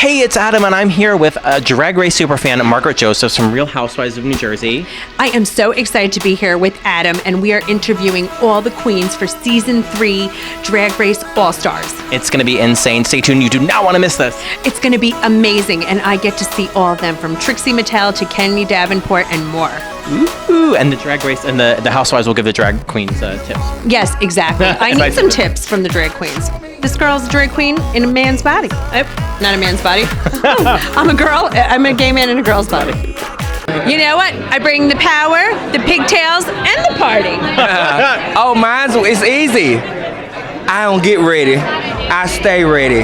Hey, it's Adam, and I'm here with Drag Race superfan Margaret Josephs from Real Housewives of New Jersey. I am so excited to be here with Adam, and we are interviewing all the queens for Season 3 Drag Race All-Stars. It's going to be insane. Stay tuned. You do not want to miss this. It's going to be amazing, and I get to see all of them, from Trixie Mattel to Kenny Davenport and more. Ooh, and the Drag Race and the Housewives will give the drag queens tips. Yes, exactly. I need some tips from the drag queens. This girl's a drag queen in a man's body. Oh, not a man's body. I'm a girl. I'm a gay man in a girl's body. You know what? I bring the power, the pigtails, and the party. Oh, mine's it's easy. I don't get ready. I stay ready.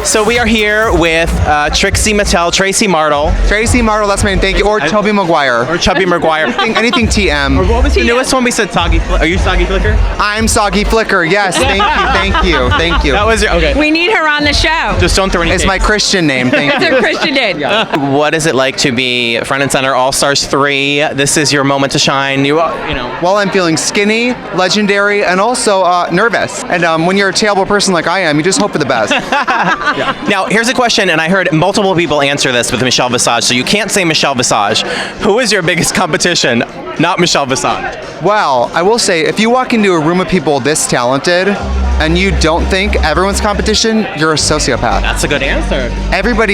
So we are here with Trixie Mattel, Tracy Martle. Tracy Martle, that's my name, thank you. Or Toby Maguire. Or Chubby Maguire. Anything TM. Or what was the newest one we said? Soggy Flicker? Are you Soggy Flicker? I'm Soggy Flicker, yes, thank you. That was your, okay. We need her on the show. Just don't throw any It's cake. my Christian name, thank It's you. her Christian name. What is it like to be front and center All-Stars 3? This is your moment to shine. You know. Well, I'm feeling skinny, legendary, and also nervous. And when you're a terrible person like I am, you just hope for the best. Now, here's a question, and I heard multiple people answer this with Michelle Visage, so you can't say Michelle Visage. Who is your biggest competition? Not Michelle Visage. Well, I will say, if you walk into a room of people this talented, and you don't think everyone's competition, you're a sociopath. That's a good answer.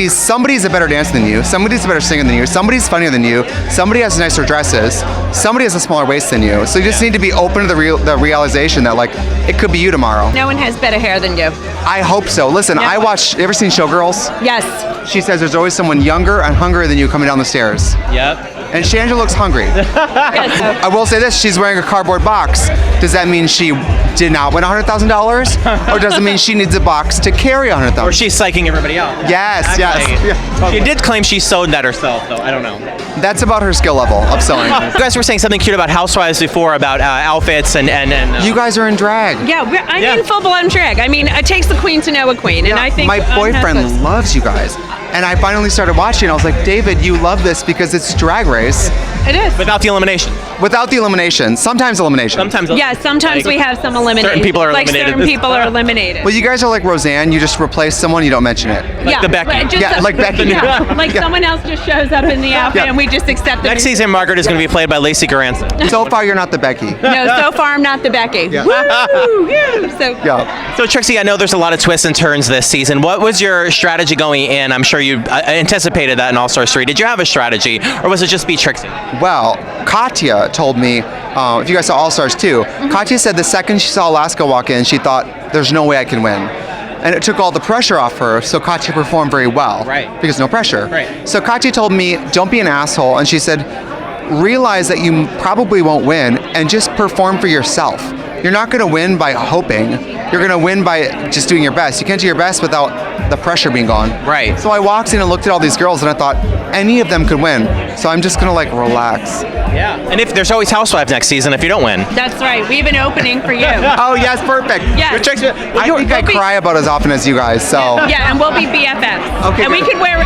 Somebody's a better dancer than you, somebody's a better singer than you, somebody's funnier than you, somebody has nicer dresses, somebody has a smaller waist than you. So you just need to be open to the realization that, like, it could be you tomorrow. No one has better hair than you. I hope so. Listen, No. you ever seen Showgirls? Yes. She says there's always someone younger and hungrier than you coming down the stairs. Yep. And Shangela looks hungry. Yes. I will say this, she's wearing a cardboard box. Does that mean she did not win $100,000? Or does it mean she needs a box to carry $100,000? Or she's psyching everybody out. Yes, yes. Yeah, She did claim she sewed that herself, though. I don't know. That's about her skill level of sewing. You guys were saying something cute about Housewives before, about outfits and You guys are in drag. Yeah, I'm in full-blown drag. I mean, it takes a queen to know a queen, and I think my boyfriend Housewives- loves you guys. And I finally started watching. I was like, David, you love this because it's Drag Race. It is. without the elimination. Without the elimination. Sometimes elimination. Yeah, sometimes we have some eliminated. Certain people are eliminated. Certain people are eliminated. Well, you guys are like Roseanne. You just replace someone, you don't mention it. Like the Becky. Like Becky. Yeah, like Yeah. someone else just shows up in the outfit and we just accept it. Next season, Margaret is going to be played by Lacey Garanson. So far, you're not the Becky. No, so far I'm not the Becky. Yeah. Woo! Yeah. So Yeah. So Trixie, I know there's a lot of twists and turns this season. What was your strategy going in? I'm sure you anticipated that in All-Stars 3. Did you have a strategy, or was it just be Trixie? Well, Katya told me, if you guys saw All-Stars 2, Katya said the second she saw Alaska walk in, she thought, there's no way I can win. And it took all the pressure off her, so Katya performed very well. Right. Because no pressure. Right. So Katya told me, don't be an asshole, and she said, realize that you probably won't win, and just perform for yourself. You're not going to win by hoping. You're going to win by just doing your best. You can't do your best without the pressure being gone. Right. So I walked in and looked at all these girls, and I thought, any of them could win. So I'm just going to, like, relax. Yeah. And if there's always Housewives next season if you don't win. that's right. We have an opening for you. Oh, yes, perfect. Yes. You're Trixie. I think I cry about as often as you guys, so. Yeah, and we'll be BFFs. Okay, And we good. could wear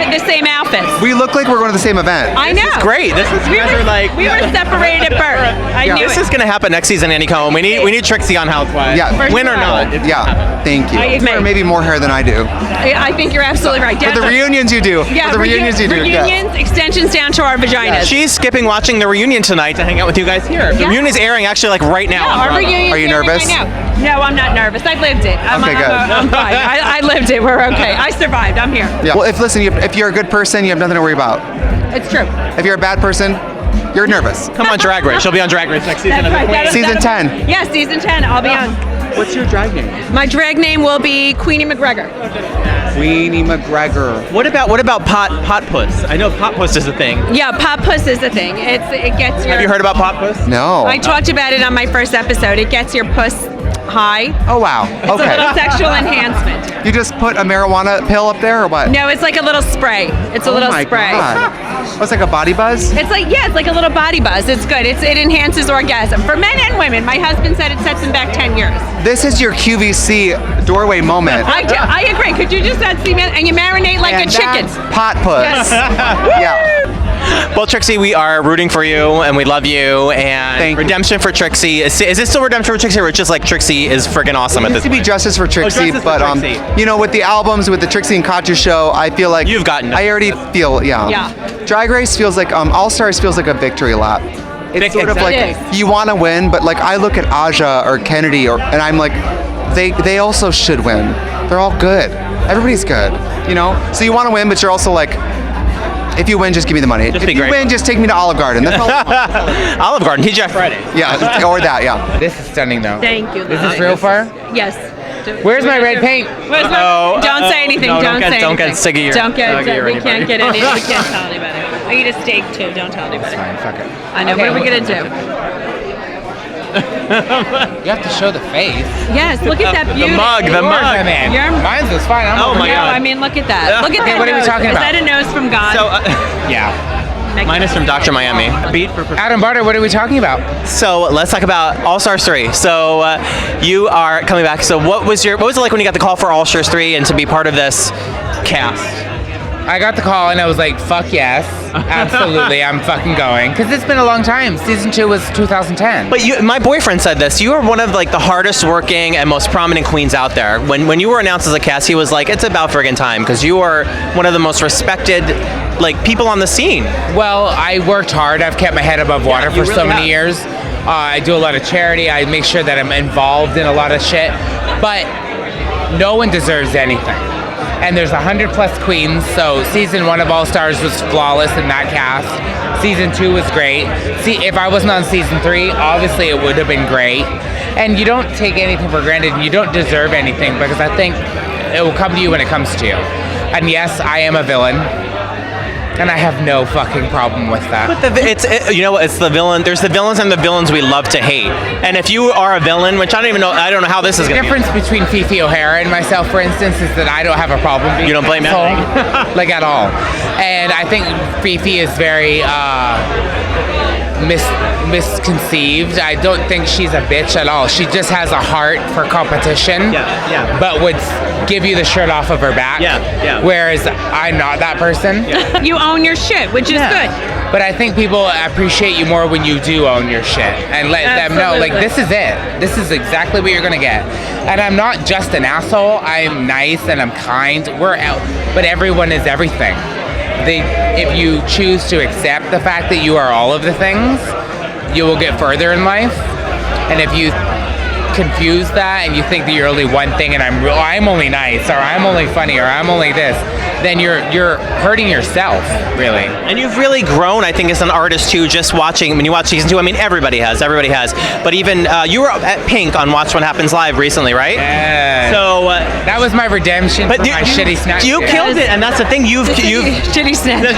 the same outfits. We look like we're going to the same event. I know. Great. This is We were separated at birth. I knew This it. is going to happen next season, Andy Cohen. We need Trixie on Housewives. Yeah. Win or not. it's gonna happen. Yeah, thank you. I admit. Or maybe more hair than I do. I think you're absolutely right. For the reunions you do. Yeah, For the reunions you do. Reunions, extensions down to our vaginas. She's skipping watching the reunion tonight to hang out with you guys here. The Yeah. reunion's airing actually like right now. on our Bravo. reunion. Are you nervous? No, I'm not nervous. I lived it. Okay, good. I'm fine. I lived it. We're okay. I survived. I'm here. Yeah. Well, if you're a good person, you have nothing to worry about. It's true. If you're a bad person, you're nervous. Come on, Drag Race. She'll be on Drag Race next season. That's right. That'll- Season that'll- 10. Yeah, season 10. I'll be on. What's your drag name? My drag name will be Queenie McGregor. Queenie McGregor. What about pot puss? I know pot puss is a thing. Yeah, Pop Puss is the thing. It gets your. Have you heard about pot puss? No. I talked about it on my first episode. It gets your puss high. Oh wow. It's a little Okay. sexual enhancement. You just put a marijuana pill up there or what? No, it's like a little spray. It's a Oh little my spray. God. Oh, it's like a body buzz? It's like, yeah, it's like a little body buzz. It's good. It enhances orgasm for men and women. My husband said it sets him back 10 years. This is your QVC doorway moment. I agree. Could you just add cement and you marinate like And a chicken? that's pot puss. Yeah. Well, Trixie, we are rooting for you, and we love you. And Thank you. redemption for Trixie. Is it still redemption for Trixie, or it's just like Trixie is freaking awesome at It this needs to be point? justice for Trixie, justice for but Trixie. you know, with the albums, with the Trixie and Katya show, I feel like You've gotten it. I already feel, yeah. Yeah. Drag Race feels like All Stars feels like a victory lap. It's sort of like It is. you want to win, but like I look at Aja or Kennedy, and I'm like, they also should win. They're all good. Everybody's good, you know. So you want to win, but you're also like, if you win, just give me the money. Just if be you great. win, just take me to Olive Garden. That's all. I want. Olive Garden, TGI Fridays. Yeah, or that. Yeah. This is stunning, though. Thank you. Is this real far? Yes. Where's my red paint? Where's my, Uh-oh, don't say uh-oh. anything. No, don't say don't anything. get Siggy or Don't get. Soggy or We anybody. can't get any. We can't tell anybody. I eat a steak too. Don't tell anybody. Fine, fuck it. I know. Okay. What are we gonna do? You have to show the face. Yes. Look at that beauty. mug, the mug. Yours, man. Your- Mine's was fine. I'm Oh over my here. No, God. I mean, look at that. Look at Okay, that what are we nose. talking about? Is that a nose from God? So, Yeah. mine is from Dr. Miami. Beat for Adam Barta, what are we talking about? So let's talk about All Stars 3. So you are coming back. So what was it like when you got the call for All Stars 3 and to be part of this cast? I got the call and I was like, fuck yes. Absolutely, I'm fucking going. Because it's been a long time. Season 2 was 2010. But my boyfriend said this. You are one of like the hardest working and most prominent queens out there. When you were announced as a cast, he was like, it's about friggin' time because you are one of the most respected like people on the scene. Well, I worked hard. I've kept my head above water you for so really many have. years. I do a lot of charity. I make sure that I'm involved in a lot of shit. But no one deserves anything. And there's 100 plus queens, so season 1 of All Stars was flawless in that cast. Season 2 was great. See, if I wasn't on season 3, obviously it would have been great. And you don't take anything for granted, and you don't deserve anything because I think it will come to you when it comes to you. And yes, I am a villain. And I have no fucking problem with that. You know what? It's the villain. There's the villains and the villains we love to hate. And if you are a villain, which I don't know how this is The going to be. difference between Fifi O'Hara and myself, for instance, is that I don't have a problem being You don't blame an asshole, like at all. And I think Fifi is very misconceived. I don't think she's a bitch at all. She just has a heart for competition. Yeah. But would give you the shirt off of her back. Yeah. Whereas I'm not that person. You own your shit, which is good. But I think people appreciate you more when you do own your shit and let them know, like, this is it. This is exactly what you're gonna get. And I'm not just an asshole. I'm nice and I'm kind. We're out, but everyone is everything. If you choose to accept the fact that you are all of the things, you will get further in life. And if you confuse that and you think that you're only one thing and I'm only nice or I'm only funny or I'm only this, then you're hurting yourself, really. And you've really grown, I think, as an artist too. Just watching, when you watch season 2, I mean, everybody has. But even you were at Pink on Watch What Happens Live recently, right? Yeah. So that was my redemption for my shitty snatch. You killed it, and that's the thing. You've Shitty snatch.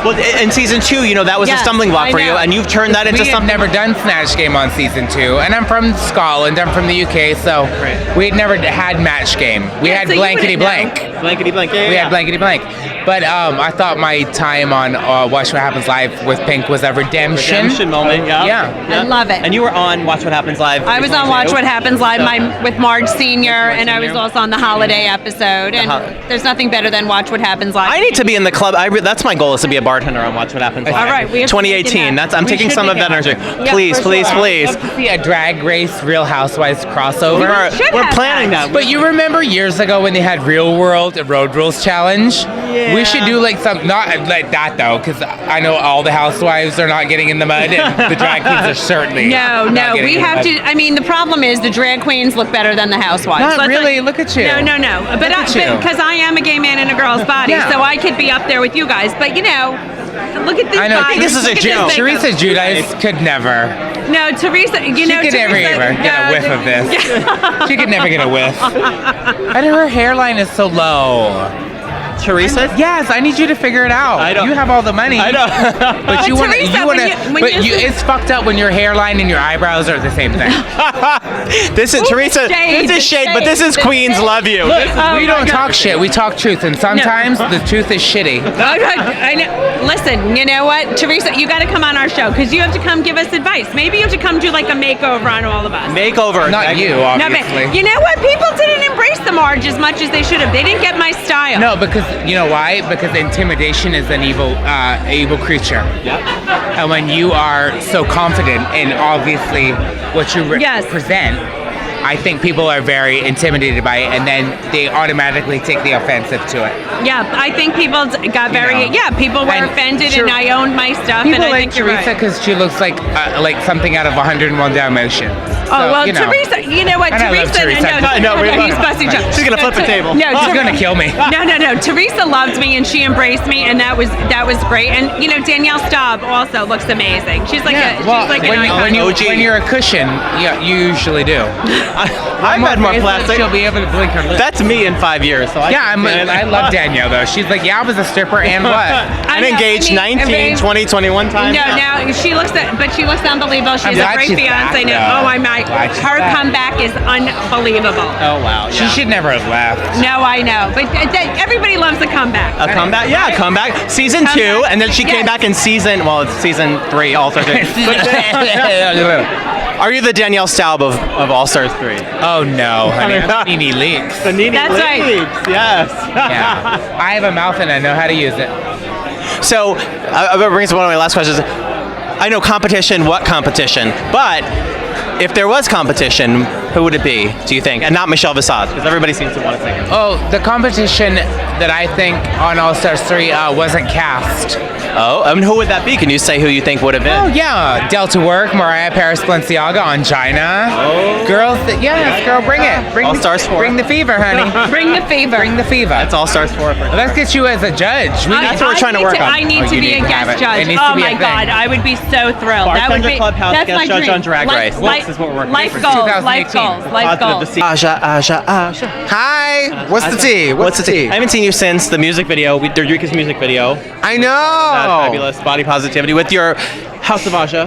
well, in season 2, you know, that was a Yes, stumbling block I for you, know. and you've turned that into We had something. never done Snatch Game on season 2, and I'm from Scotland. I'm from the UK, so we had never had Match Game. We had so you Blankety wouldn't Blank. Blankety blank. We had Blankety Blank. But I thought my time on Watch What Happens Live with Pink was a redemption. moment. Yeah. I love it. And you were on Watch What Happens Live. I was on recently, Watch too. What Happens Live with Marge Sr. and I was Sr. also on the holiday episode. And there's nothing better than Watch What Happens Live. I need to be in the club. That's my goal, is to be a bartender on Watch What Happens Live. All right, we have to 2018. make it I'm We taking should some of make that it energy. happen. Please, for please, sure. please. I'd love to see a Drag Race Real Housewives crossover. should We're have planning that. that. But you remember years ago when they had Real World and Road Rules Challenge? Yeah. We should do like some, not like that though, because I know all the housewives are not getting in the mud and the drag queens are certainly No, not getting we in the have mud. to. I mean, the problem is the drag queens look better than the housewives. Not Let's really, look at you. No. But Look at you. because I am a gay man in a girl's body, Yeah. so I could be up there with you guys. But you know, look at this. I know. body. This is a Look at joke. this makeup. Teresa Giudice could never. No, Teresa. You know, She could never Teresa, ever get a whiff of this. She could never get a whiff. And her hairline is so low. Teresa? Yes, I need you to figure it out. I don't- You have all the money. I know. But you want to. Teresa, You want when to. But you- it's fucked up when your hairline and your eyebrows are the same thing. This is Teresa. shade, This is shade, but this is Queens love you. Look, Oh we my don't God. talk shit. We talk truth, and sometimes the truth is shitty. I know. Listen, you know what, Teresa, you got to come on our show because you have to come give us advice. Maybe you have to come do like a makeover on all of us. Makeover. Not you, No, obviously. but you know what? People didn't embrace the Marge as much as they should have. They didn't get my style. No, because you know why? Because intimidation is an evil creature. Yep. And when you are so confident in obviously what you Yes. present, I think people are very intimidated by it, and then they automatically take the offensive to it. Yeah, I think people got very. know. Yeah, people were And offended, Ter- and I owned my stuff. People and I like think you're Teresa right. because she looks like something out of 101 Dalmatians. Oh well, you know. Teresa. You know what, And I love Teresa? Teresa. No, we're he's busting jokes. She's gonna flip the table. No, She's gonna kill me. No. Teresa loved me and she embraced me, and that was great. And you know, Danielle Staub also looks amazing. She's like Yeah, she's well, like when, an icon. when you're a cushion, yeah, you usually do. I've had more plastic. She'll be able to blink her lips. That's me in 5 years. So Yeah, I love Danielle though. She's like, yeah, I was a stripper and what? I'm engaged 19, 20, 21 times. No, now she looks unbelievable. She's I'm a glad great she's fiance. back, Now. though. Oh my! Glad she's Her back. comeback is unbelievable. Oh wow. She should never have left. No, I know, but everybody loves a comeback. A comeback? Yeah, a comeback. Season 2, Comeback. and then she came Yes. back in season 3, All Stars 3. Are you the Danielle Staub of All Stars 3? Oh no, honey. I'm Nene Leaks. The Nene That's right. Leakes, yes. Yeah. I have a mouth and I know how to use it. So, that brings one of my last questions. I know competition, what competition? But if there was competition, who would it be, do you think? And not Michelle Visage, because everybody seems to want to sing it. Oh, the competition that I think on All Stars 3 wasn't cast. Oh, who would that be? Can you say who you think would have been? Oh yeah, Delta Work, Mariah Paris Balenciaga, Angina. Oh. Girls, yes, girl, bring it. Bring All the, Stars 4. Bring the fever, honey. Bring the fever. Bring the fever. That's All Stars 4. Let's get you as a judge. That's what we're trying to work on. I need Oh, to you be need a to have guest it. judge. It needs to Oh be a my thing. God, I would be so thrilled. That would Bartender be Clubhouse that's guest my judge dream. on Drag Race. This is what we're working Life for. goals. 2018. Life goals. Life goals. Aja. Hi. What's the tea? What's the tea? I haven't seen you since the music video, Derdrika's music video. I That know. fabulous body positivity with your House of Aja,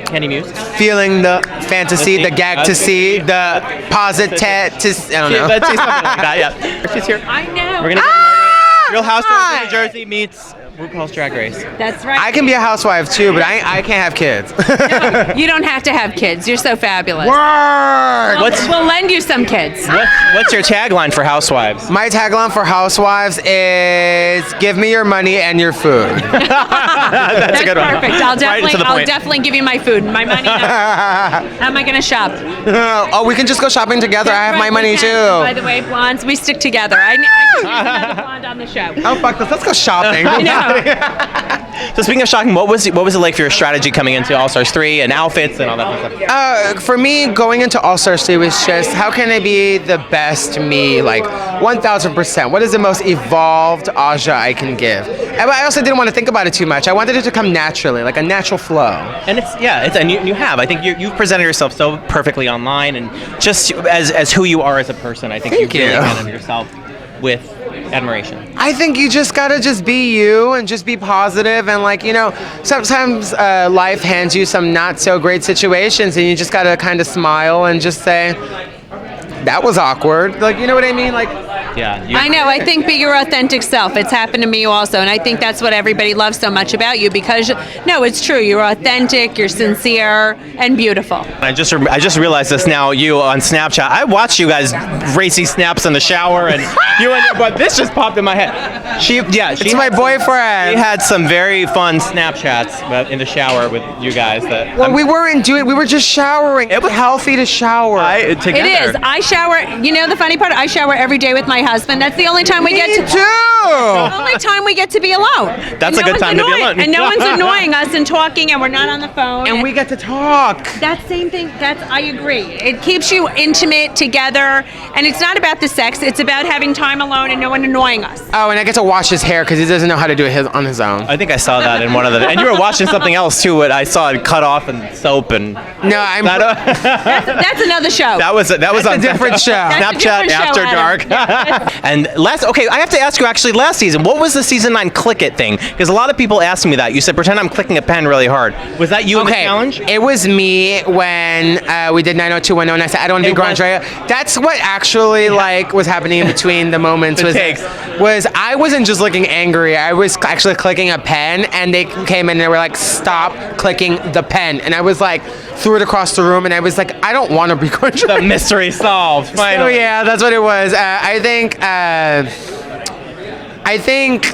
Candy Muse. Feeling the fantasy, the gag to see, the positive to. I don't know. Let's see something like that, yeah. She's here. I know. We're gonna get Real Housewives of New Jersey meets RuPaul's Drag Race. That's right. I can be a housewife too, but I can't have kids. You don't have to have kids. You're so fabulous. Word. We'll lend you some kids. What's your tagline for Housewives? My tagline for housewives is "Give me your money and your food." That's a good one. Perfect. I'll Right to the I'll point. definitely give you my food, my money. How am I gonna shop? Oh, we can just go shopping together. I have my Right, money we can. By too. the way, blondes, we stick together. I could use another blonde on the show. Oh fuck this! Let's go shopping. I know. So speaking of shocking, what was it like for your strategy coming into All Stars 3 and outfits and all that kind of stuff? For me, going into All Stars 3 was just how can I be the best me, like 1,000%. What is the most evolved Aja I can give? And I also didn't want to think about it too much. I wanted it to come naturally, like a natural flow. And you have. I think you've presented yourself so perfectly online, and just as who you are as a person. I think Thank you really you. presented yourself with admiration. I think you just gotta just be you and just be positive and like, you know, sometimes life hands you some not so great situations and you just gotta kind of smile and just say, that was awkward. Like, you know what I mean? Like, Yeah. I know. I think be your authentic self. It's happened to me also, and I think that's what everybody loves so much about you because, no, it's true. You're authentic, you're sincere, and beautiful. I just realized this now. You on Snapchat. I watched you guys racy snaps in the shower, and but this just popped in my head. it's my boyfriend. We had some very fun Snapchats in the shower with you guys. Well, we were just showering. It was healthy to shower. Together. It is. I shower. You know the funny part? I shower every day with my husband. That's the only time we get to. The only time we get to be alone. That's And a good time to be alone. And no one's annoying us and talking, and we're not on the phone. And we get to talk. That same thing. I agree. It keeps you intimate together, and it's not about the sex. It's about having time alone and no one annoying us. Oh, and I get to wash his hair because he doesn't know how to do it on his own. I think I saw that in one of the. And you were watching something else too. What I saw it cut off and soap and. No, I'm. That's another show. That was on a different show. That's a Snapchat different show, After Adam. Dark. Yeah, And I have to ask you actually, last season, what was the season 9 click it thing? Because a lot of people asked me that. You said, pretend I'm clicking a pen really hard. Was that you in the challenge? It was me when we did 90210, and I said, I don't do Grand Andrea. That's what actually was happening in between the moments. Was I wasn't just looking angry. I was actually clicking a pen, and they came in and they were like, stop clicking the pen. And I was like, threw it across the room, and I was like, I don't want to be Grand Andrea. The mystery solved, finally. So yeah, that's what it was. I think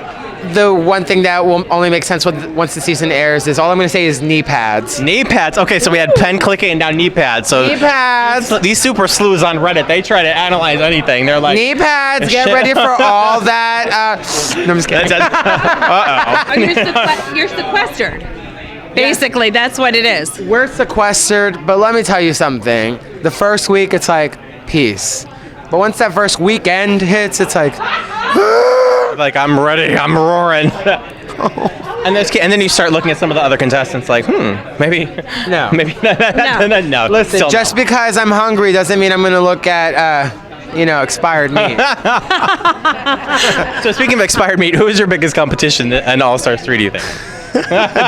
the one thing that will only make sense once the season airs is all I'm going to say is knee pads. Knee pads. Okay, so we had pen clicking and now knee pads. So knee pads. These super sleuths on Reddit, they try to analyze anything. They're like, knee pads. Get ready for all that. No, I'm just kidding. You're sequestered. Basically, that's what it is. We're sequestered, but let me tell you something. The first week, it's like peace. But once that first weekend hits, it's like, like I'm ready, I'm roaring. And then you start looking at some of the other contestants, like, maybe no. No. Listen, just because I'm hungry doesn't mean I'm going to look at, expired meat. So speaking of expired meat, who is your biggest competition in All Stars 3? Do you think?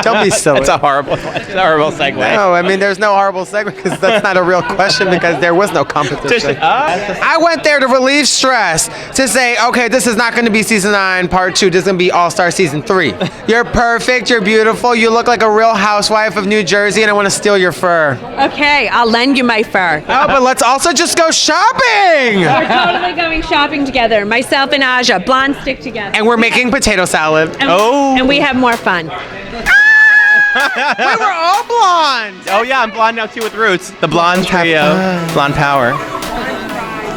Don't be silly. It's a horrible segue. No, I mean, there's no horrible segue because that's not a real question because there was no competition. I went there to relieve stress, to say, okay, this is not going to be season 9, part 2. This is going to be All-Star season 3. You're perfect. You're beautiful. You look like a real housewife of New Jersey, and I want to steal your fur. Okay, I'll lend you my fur. Oh, but let's also just go shopping. We're totally going shopping together. Myself and Aja, blonde stick together. And we're making potato salad. And we have more fun. We were all blonde. Oh yeah, I'm blonde now too with Roots. The blonde trio, blonde power.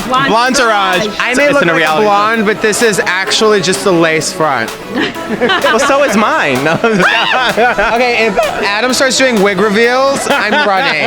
Blonde Tourage. I may look like a blonde, but this is actually just a lace front. Well, so is mine. Okay, if Adam starts doing wig reveals, I'm running.